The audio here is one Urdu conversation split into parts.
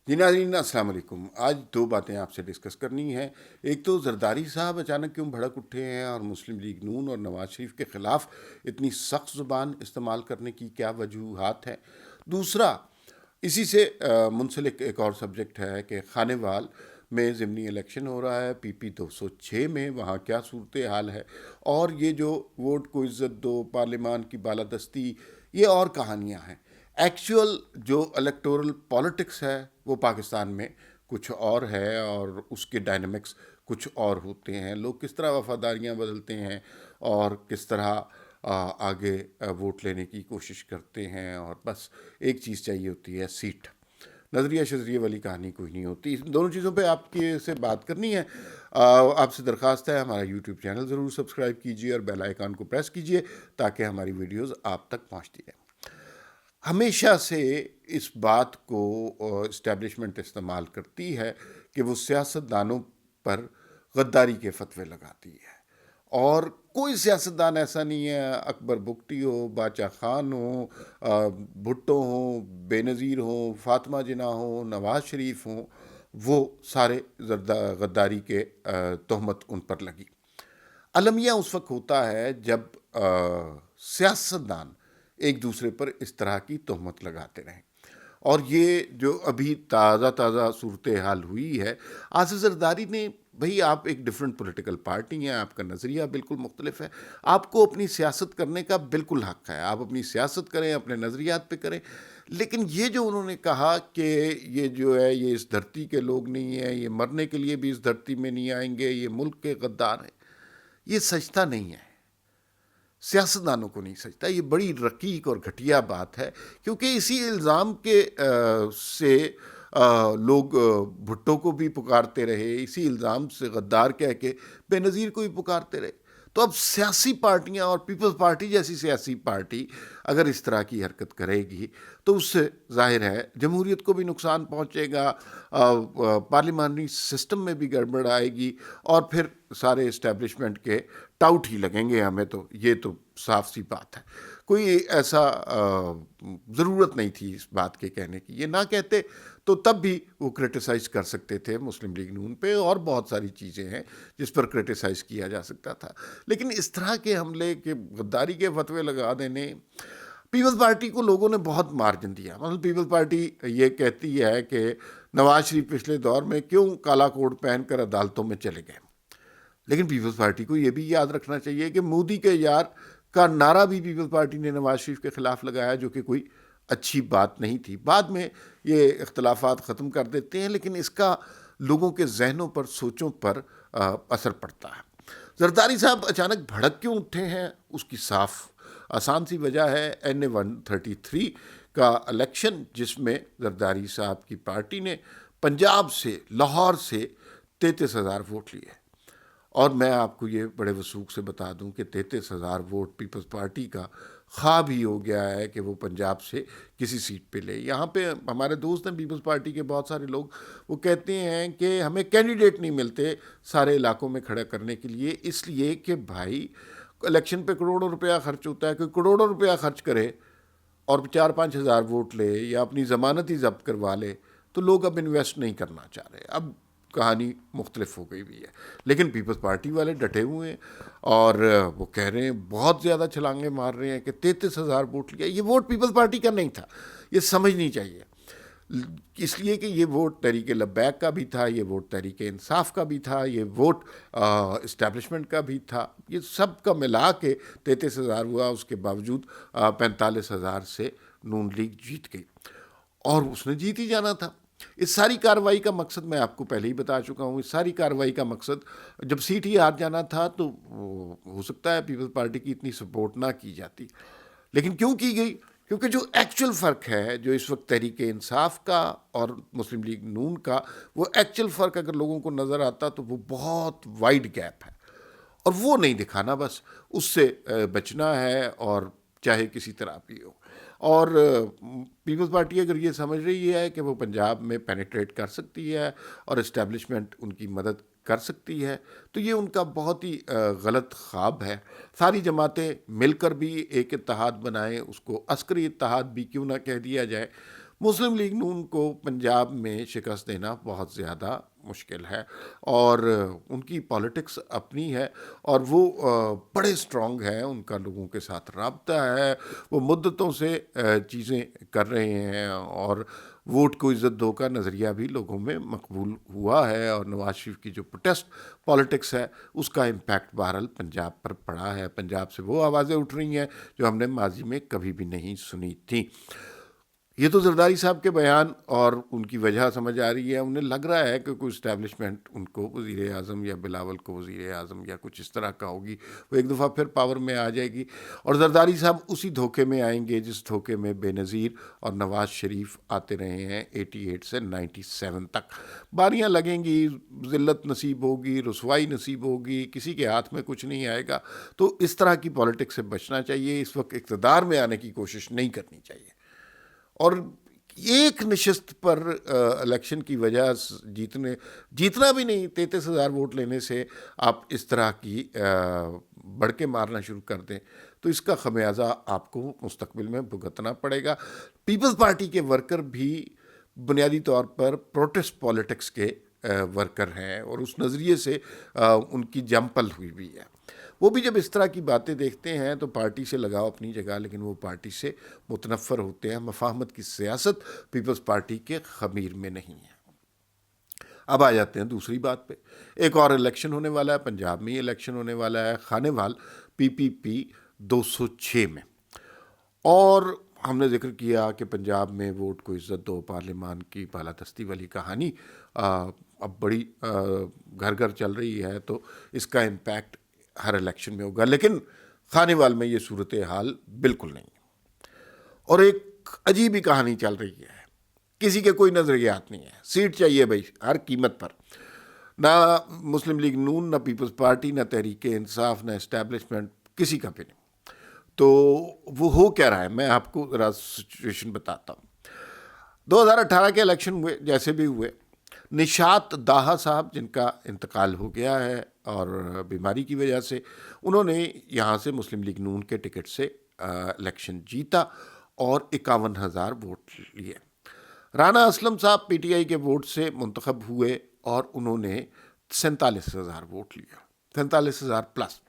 جی ناظرین السلام علیکم. آج دو باتیں آپ سے ڈسکس کرنی ہیں. ایک تو زرداری صاحب اچانک کیوں بھڑک اٹھے ہیں اور مسلم لیگ نون اور نواز شریف کے خلاف اتنی سخت زبان استعمال کرنے کی کیا وجوہات ہیں. دوسرا اسی سے منسلک ایک اور سبجیکٹ ہے کہ خانے وال میں ضمنی الیکشن ہو رہا ہے پی پی 206 میں، وہاں کیا صورتحال ہے، اور یہ جو ووٹ کو عزت دو، پارلیمان کی بالادستی، یہ اور کہانیاں ہیں. ایکچول جو الیکٹورل پالیٹکس ہے وہ پاکستان میں کچھ اور ہے، اور اس کے ڈائنمکس کچھ اور ہوتے ہیں. لوگ کس طرح وفاداریاں بدلتے ہیں اور کس طرح آگے ووٹ لینے کی کوشش کرتے ہیں، اور بس ایک چیز چاہیے ہوتی ہے، سیٹ. نظریہ شذریہ والی کہانی کوئی نہیں ہوتی. ان دونوں چیزوں پہ آپ کی سے بات کرنی ہے. آپ سے درخواست ہے ہمارا یوٹیوب چینل ضرور سبسکرائب کیجیے اور بیل آئیکن کو پریس کیجیے تاکہ ہماری ویڈیوز آپ تک پہنچتی رہیں. ہمیشہ سے اس بات کو اسٹیبلشمنٹ استعمال کرتی ہے کہ وہ سیاست دانوں پر غداری کے فتوے لگاتی ہے، اور کوئی سیاستدان ایسا نہیں ہے، اکبر بگٹی ہو، باچا خان ہو، بھٹو ہوں، بے نظیر ہوں، فاطمہ جناح ہوں، نواز شریف ہوں، وہ سارے غداری کے تہمت ان پر لگی. المیہ اس وقت ہوتا ہے جب سیاستدان ایک دوسرے پر اس طرح کی تہمت لگاتے رہیں. اور یہ جو ابھی تازہ تازہ صورتحال ہوئی ہے، آصف زرداری نے، بھئی آپ ایک ڈیفرنٹ پولیٹیکل پارٹی ہیں، آپ کا نظریہ بالکل مختلف ہے، آپ کو اپنی سیاست کرنے کا بالکل حق ہے، آپ اپنی سیاست کریں، اپنے نظریات پہ کریں. لیکن یہ جو انہوں نے کہا کہ یہ جو ہے یہ اس دھرتی کے لوگ نہیں ہیں، یہ مرنے کے لیے بھی اس دھرتی میں نہیں آئیں گے، یہ ملک کے غدار ہیں، یہ سچتا نہیں ہے. سیاستدانوں کو نہیں سچتا. یہ بڑی رقیق اور گھٹیا بات ہے، کیونکہ اسی الزام کے سے لوگ بھٹو کو بھی پکارتے رہے، اسی الزام سے غدار کہہ کے بے نظیر کو بھی پکارتے رہے. تو اب سیاسی پارٹیاں اور پیپلز پارٹی جیسی سیاسی پارٹی اگر اس طرح کی حرکت کرے گی تو اس سے ظاہر ہے جمہوریت کو بھی نقصان پہنچے گا، پارلیمانی سسٹم میں بھی گڑبڑ آئے گی، اور پھر سارے اسٹیبلشمنٹ کے ٹاؤٹ ہی لگیں گے ہمیں. تو یہ تو صاف سی بات ہے، کوئی ایسا ضرورت نہیں تھی اس بات کے کہنے کی. یہ نہ کہتے تو تب بھی وہ کرٹیسائز کر سکتے تھے مسلم لیگ نون پہ، اور بہت ساری چیزیں ہیں جس پر کرٹیسائز کیا جا سکتا تھا. لیکن اس طرح کے حملے کے غداری کے فتوے لگا دینے، پیپلز پارٹی کو لوگوں نے بہت مارجن دیا. مطلب پیپلز پارٹی یہ کہتی ہے کہ نواز شریف پچھلے دور میں کیوں کالا کوٹ پہن کر عدالتوں میں چلے گئے. لیکن پیپلز پارٹی کو یہ بھی یاد رکھنا چاہیے کہ مودی کے یار کا نعرہ بھی پیپلز پارٹی نے نواز شریف کے خلاف لگایا، جو کہ کوئی اچھی بات نہیں تھی. بعد میں یہ اختلافات ختم کر دیتے ہیں، لیکن اس کا لوگوں کے ذہنوں پر، سوچوں پر اثر پڑتا ہے. زرداری صاحب اچانک بھڑک کیوں اٹھے ہیں، اس کی صاف آسان سی وجہ ہے NA 133 کا الیکشن، جس میں زرداری صاحب کی پارٹی نے پنجاب سے، لاہور سے 33,000 ووٹ لیے. اور میں آپ کو یہ بڑے وثوق سے بتا دوں کہ 33,000 ووٹ پیپلز پارٹی کا خواب ہی ہو گیا ہے کہ وہ پنجاب سے کسی سیٹ پہ لے. یہاں پہ ہمارے دوست ہیں پیپلز پارٹی کے بہت سارے لوگ، وہ کہتے ہیں کہ ہمیں کینڈیڈیٹ نہیں ملتے سارے علاقوں میں کھڑا کرنے کے لیے، اس لیے کہ بھائی الیکشن پہ کروڑوں روپیہ خرچ ہوتا ہے. کوئی کروڑوں روپیہ خرچ کرے اور 4-5 ہزار ووٹ لے یا اپنی ضمانت ہی ضبط کروا لے تو لوگ اب انویسٹ نہیں کرنا چاہ رہے. اب کہانی مختلف ہو گئی بھی ہے. لیکن پیپلز پارٹی والے ڈٹے ہوئے ہیں، اور وہ کہہ رہے ہیں، بہت زیادہ چھلانگیں مار رہے ہیں کہ 33,000 ووٹ لیا. یہ ووٹ پیپلز پارٹی کا نہیں تھا، یہ سمجھنی چاہیے. اس لیے کہ یہ ووٹ تحریک لبیک کا بھی تھا، یہ ووٹ تحریک انصاف کا بھی تھا، یہ ووٹ اسٹیبلشمنٹ کا بھی تھا. یہ سب کا ملا کے 33,000 ہوا. اس کے باوجود 45,000 سے نون لیگ جیت گئی، اور اس نے جیت ہی جانا تھا. اس ساری کارروائی کا مقصد میں آپ کو پہلے ہی بتا چکا ہوں. اس ساری کارروائی کا مقصد جب سیٹ ہی ہار جانا تھا تو ہو سکتا ہے پیپلز پارٹی کی اتنی سپورٹ نہ کی جاتی. لیکن کیوں کی گئی؟ کیونکہ جو ایکچول فرق ہے، جو اس وقت تحریک انصاف کا اور مسلم لیگ نون کا، وہ ایکچول فرق اگر لوگوں کو نظر آتا تو وہ بہت وائڈ گیپ ہے، اور وہ نہیں دکھانا، بس اس سے بچنا ہے، اور چاہے کسی طرح بھی ہو. اور پیپلز پارٹی اگر یہ سمجھ رہی ہے کہ وہ پنجاب میں پینیٹریٹ کر سکتی ہے اور اسٹیبلشمنٹ ان کی مدد کر سکتی ہے، تو یہ ان کا بہت ہی غلط خواب ہے. ساری جماعتیں مل کر بھی ایک اتحاد بنائیں، اس کو عسکری اتحاد بھی کیوں نہ کہہ دیا جائے. مسلم لیگ نون کو پنجاب میں شکست دینا بہت زیادہ مشکل ہے، اور ان کی پالیٹکس اپنی ہے، اور وہ بڑے اسٹرانگ ہیں، ان کا لوگوں کے ساتھ رابطہ ہے، وہ مدتوں سے چیزیں کر رہے ہیں، اور ووٹ کو عزت دو کا نظریہ بھی لوگوں میں مقبول ہوا ہے، اور نواز شریف کی جو پروٹیسٹ پالیٹکس ہے اس کا امپیکٹ بہرحال پنجاب پر پڑا ہے۔ پنجاب سے وہ آوازیں اٹھ رہی ہیں جو ہم نے ماضی میں کبھی بھی نہیں سنی تھیں۔ یہ تو زرداری صاحب کے بیان اور ان کی وجہ سمجھ آ رہی ہے، انہیں لگ رہا ہے کہ کوئی اسٹیبلشمنٹ ان کو وزیر اعظم یا بلاول کو وزیر اعظم یا کچھ اس طرح کا ہوگی، وہ ایک دفعہ پھر پاور میں آ جائے گی، اور زرداری صاحب اسی دھوکے میں آئیں گے جس دھوکے میں بے نظیر اور نواز شریف آتے رہے ہیں 88 سے 97 تک۔ باریاں لگیں گی، ذلت نصیب ہوگی، رسوائی نصیب ہوگی، کسی کے ہاتھ میں کچھ نہیں آئے گا۔ تو اس طرح کی پالیٹکس سے بچنا چاہیے، اس وقت اقتدار میں آنے کی کوشش نہیں کرنی چاہیے، اور ایک نشست پر الیکشن کی وجہ جیتنا بھی نہیں، 33,000 ووٹ لینے سے آپ اس طرح کی بڑھ کے مارنا شروع کر دیں تو اس کا خمیازہ آپ کو مستقبل میں بھگتنا پڑے گا۔ پیپلز پارٹی کے ورکر بھی بنیادی طور پر پروٹیسٹ پالیٹکس کے ورکر ہیں، اور اس نظریے سے ان کی جمپل ہوئی بھی ہے۔ وہ بھی جب اس طرح کی باتیں دیکھتے ہیں تو پارٹی سے لگاؤ اپنی جگہ، لیکن وہ پارٹی سے متنفر ہوتے ہیں۔ مفاہمت کی سیاست پیپلز پارٹی کے خمیر میں نہیں ہے۔ اب آ جاتے ہیں دوسری بات پہ، ایک اور الیکشن ہونے والا ہے، پنجاب میں ہی الیکشن ہونے والا ہے، خانے وال PPP 206 میں، اور ہم نے ذکر کیا کہ پنجاب میں ووٹ کو عزت دو، پارلیمان کی بالادستی والی کہانی اب بڑی گھر گھر چل رہی ہے، تو اس کا امپیکٹ ہر الیکشن میں ہوگا، لیکن خانے وال میں یہ صورتحال بالکل نہیں ہے، اور ایک عجیب ہی کہانی چل رہی ہے، کسی کے کوئی نظریات نہیں ہے، سیٹ چاہیے بھائی ہر قیمت پر، نہ مسلم لیگ نون، نہ پیپلز پارٹی، نہ تحریک انصاف، نہ اسٹیبلشمنٹ، کسی کا بھی نہیں۔ تو وہ ہو کیا رہا ہے، میں آپ کو ذرا سچویشن بتاتا ہوں۔ 2018 کے الیکشن ہوئے، جیسے بھی ہوئے، نشاط داہا صاحب جن کا انتقال ہو گیا ہے اور بیماری کی وجہ سے، انہوں نے یہاں سے مسلم لیگ نون کے ٹکٹ سے الیکشن جیتا اور 51,000 ووٹ لیے۔ رانا اسلم صاحب PTI کے ووٹ سے منتخب ہوئے اور انہوں نے 47,000 ووٹ لیا، 47,000 پلس۔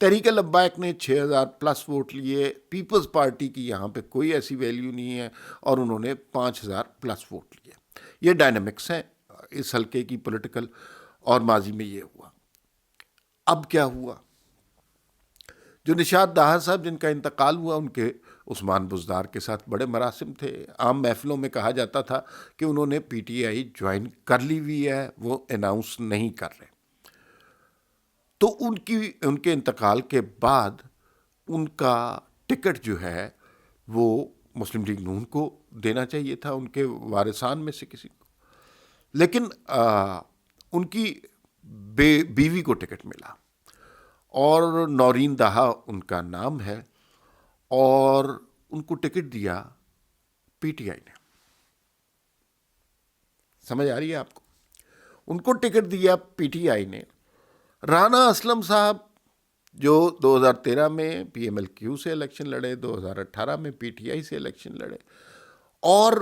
تحریک لبیک نے 6,000 پلس ووٹ لیے، پیپلز پارٹی کی یہاں پہ کوئی ایسی ویلیو نہیں ہے، اور انہوں نے 5,000 پلس ووٹ لیے۔ یہ ڈائنامکس ہیں اس حلقے کی پولیٹیکل، اور ماضی میں یہ ہوا۔ اب کیا ہوا؟ جو نشاط داہا صاحب جن کا انتقال ہوا، ان کے عثمان بزدار کے ساتھ بڑے مراسم تھے، عام محفلوں میں کہا جاتا تھا کہ انہوں نے PTI جوائن کر لی ہوئی ہے، وہ اناؤنس نہیں کر رہے۔ تو ان کے انتقال کے بعد ان کا ٹکٹ جو ہے وہ مسلم لیگ نون کو دینا چاہیے تھا، ان کے وارثان میں سے کسی کو، لیکن ان کی بیوی کو ٹکٹ ملا، اور نورین داہا ان کا نام ہے، اور ان کو ٹکٹ دیا PTI نے۔ سمجھ آ رہی ہے آپ کو؟ ان کو ٹکٹ دیا PTI نے۔ رانا اسلم صاحب جو 2013 میں PMLQ سے الیکشن لڑے، 2018 میں PTI سے الیکشن لڑے، اور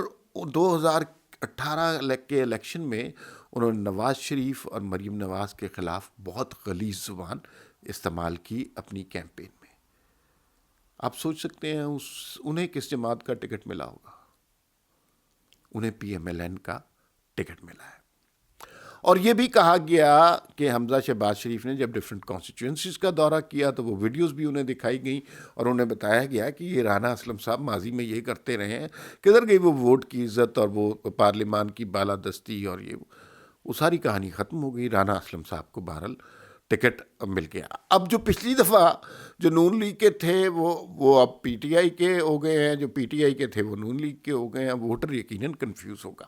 2018 کے الیکشن میں انہوں نے نواز شریف اور مریم نواز کے خلاف بہت غلیظ زبان استعمال کی اپنی کیمپین میں۔ آپ سوچ سکتے ہیں انہیں کس جماعت کا ٹکٹ ملا ہوگا؟ انہیں PMLN کا ٹکٹ ملا ہے۔ اور یہ بھی کہا گیا کہ حمزہ شہباز شریف نے جب ڈفرینٹ کانسٹیچوئنسیز کا دورہ کیا تو وہ ویڈیوز بھی انہیں دکھائی گئیں، اور انہیں بتایا گیا کہ یہ رانا اسلم صاحب ماضی میں یہ کرتے رہے ہیں، کدھر گئی وہ ووٹ کی عزت اور وہ پارلیمان کی بالادستی، اور یہ وہ ساری کہانی ختم ہو گئی۔ رانا اسلم صاحب کو بہرحال ٹکٹ مل گیا۔ اب جو پچھلی دفعہ جو نون لیگ کے تھے وہ اب PTI کے ہو گئے ہیں، جو PTI کے تھے وہ نون لیگ کے ہو گئے ہیں، ووٹر یقیناً کنفیوز ہوگا،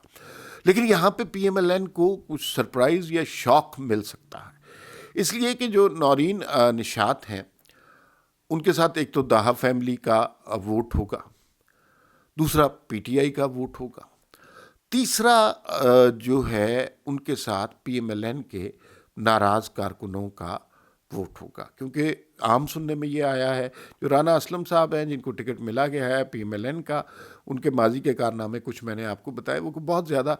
لیکن یہاں پہ PMLN کو کچھ سرپرائز یا شاک مل سکتا ہے، اس لیے کہ جو نورین نشاط ہیں ان کے ساتھ ایک تو داہا فیملی کا ووٹ ہوگا، دوسرا PTI کا ووٹ ہوگا، تیسرا جو ہے ان کے ساتھ PMLN کے ناراض کارکنوں کا ووٹ ہوگا، کیونکہ عام سننے میں یہ آیا ہے جو رانا اسلم صاحب ہیں جن کو ٹکٹ ملا گیا ہے پی ایم ایل این کا، ان کے ماضی کے کارنامے کچھ میں نے آپ کو بتایا، وہ بہت زیادہ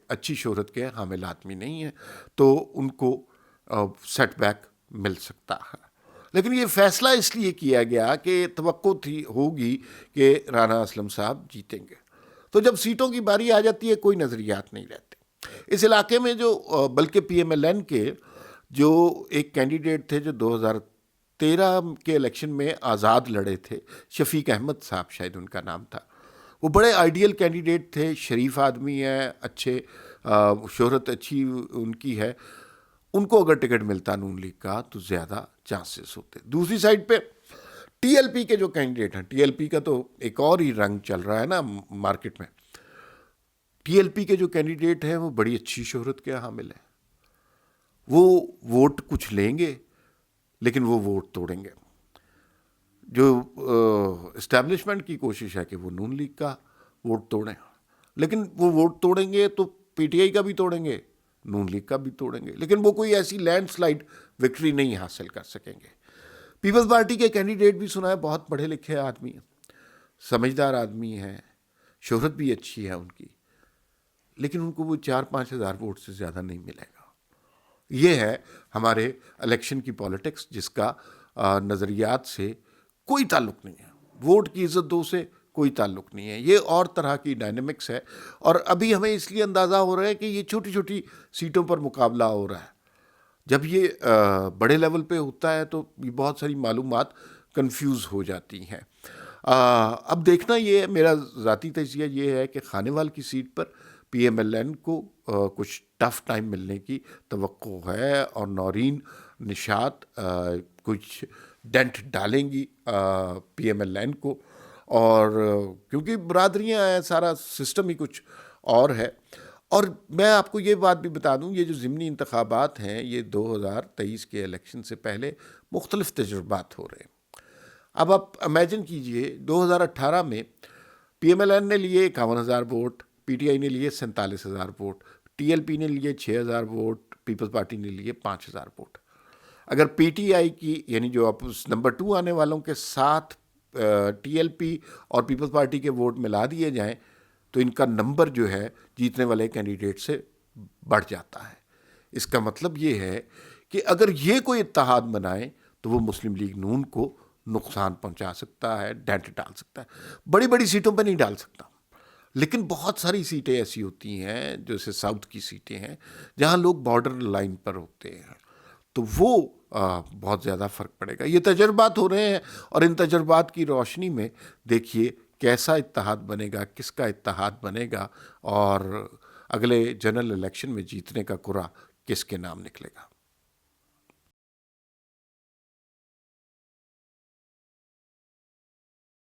اچھی شہرت کے حامل آدمی نہیں ہیں، تو ان کو سیٹ بیک مل سکتا ہے۔ لیکن یہ فیصلہ اس لیے کیا گیا کہ توقع ہوگی کہ رانا اسلم صاحب جیتیں گے، تو جب سیٹوں کی باری آ جاتی ہے کوئی نظریات نہیں رہتے اس علاقے میں، جو بلکہ پی ایم ایل این کے جو ایک کینڈیڈیٹ تھے جو 2013 کے الیکشن میں آزاد لڑے تھے، شفیق احمد صاحب شاید ان کا نام تھا، وہ بڑے آئیڈیل کینڈیڈیٹ تھے، شریف آدمی ہیں، اچھے شہرت اچھی ان کی ہے، ان کو اگر ٹکٹ ملتا نون لیگ کا تو زیادہ چانسز ہوتے۔ دوسری سائڈ پہ ٹی ایل پی کے جو کینڈیڈیٹ ہیں، ٹی ایل پی کا تو ایک اور ہی رنگ چل رہا ہے نا مارکیٹ میں، ٹی ایل پی کے جو کینڈیڈیٹ ہیں وہ بڑی اچھی شہرت کے حامل ہیں، وہ ووٹ کچھ لیں گے لیکن وہ ووٹ توڑیں گے۔ جو اسٹیبلشمنٹ کی کوشش ہے کہ وہ نون لیگ کا ووٹ توڑیں، لیکن وہ ووٹ توڑیں گے تو پی ٹی آئی کا بھی توڑیں گے، نون لیگ کا بھی توڑیں گے، لیکن وہ کوئی ایسی لینڈ سلائڈ وکٹری نہیں حاصل کر سکیں گے۔ پیپلز پارٹی کے کینڈیڈیٹ بھی سنا ہے بہت پڑھے لکھے آدمی ہیں، سمجھدار آدمی ہیں، شہرت بھی اچھی ہے ان کی، لیکن ان کو وہ 4-5 ہزار ووٹ سے زیادہ نہیں ملے گا۔ یہ ہے ہمارے الیکشن کی پالیٹکس، جس کا نظریات سے کوئی تعلق نہیں ہے، ووٹ کی عزت دو سے کوئی تعلق نہیں ہے، یہ اور طرح کی ڈائنامکس ہے۔ اور ابھی ہمیں اس لیے اندازہ ہو رہا ہے کہ یہ چھوٹی چھوٹی سیٹوں پر مقابلہ ہو رہا ہے، جب یہ بڑے لیول پہ ہوتا ہے تو یہ بہت ساری معلومات کنفیوز ہو جاتی ہیں۔ اب دیکھنا یہ میرا ذاتی تجزیہ یہ ہے کہ خانیوال کی سیٹ پر پی ایم ایل این کو کچھ ٹف ٹائم ملنے کی توقع ہے، اور نورین نشاط کچھ ڈینٹ ڈالیں گی پی ایم ایل این کو، اور کیونکہ برادریاں ہیں، سارا سسٹم ہی کچھ اور ہے۔ اور میں آپ کو یہ بات بھی بتا دوں، یہ جو ضمنی انتخابات ہیں یہ 2023 کے الیکشن سے پہلے مختلف تجربات ہو رہے ہیں۔ اب آپ امیجن کیجئے 2018 میں پی ایم ایل این نے لیے 51,000 ووٹ، پی ٹی آئی نے لیے 47,000 ووٹ، ٹی ایل پی نے لیے 6,000 ووٹ، پیپلز پارٹی نے لیے 5,000 ووٹ۔ اگر پی ٹی آئی کی یعنی جو اب نمبر 2 آنے والوں کے ساتھ ٹی ایل پی اور پیپلز پارٹی کے ووٹ ملا دیے جائیں تو ان کا نمبر جو ہے جیتنے والے کینڈیڈیٹ سے بڑھ جاتا ہے۔ اس کا مطلب یہ ہے کہ اگر یہ کوئی اتحاد بنائے تو وہ مسلم لیگ نون کو نقصان پہنچا سکتا ہے، ڈینٹ ڈال سکتا ہے۔ بڑی بڑی سیٹوں پہ نہیں ڈال سکتا، لیکن بہت ساری سیٹیں ایسی ہوتی ہیں جیسے ساؤتھ کی سیٹیں ہیں جہاں لوگ بارڈر لائن پر ہوتے ہیں، تو وہ بہت زیادہ فرق پڑے گا۔ یہ تجربات ہو رہے ہیں، اور ان تجربات کی روشنی میں دیکھیے کیسا اتحاد بنے گا، کس کا اتحاد بنے گا، اور اگلے جنرل الیکشن میں جیتنے کا کرا کس کے نام نکلے گا۔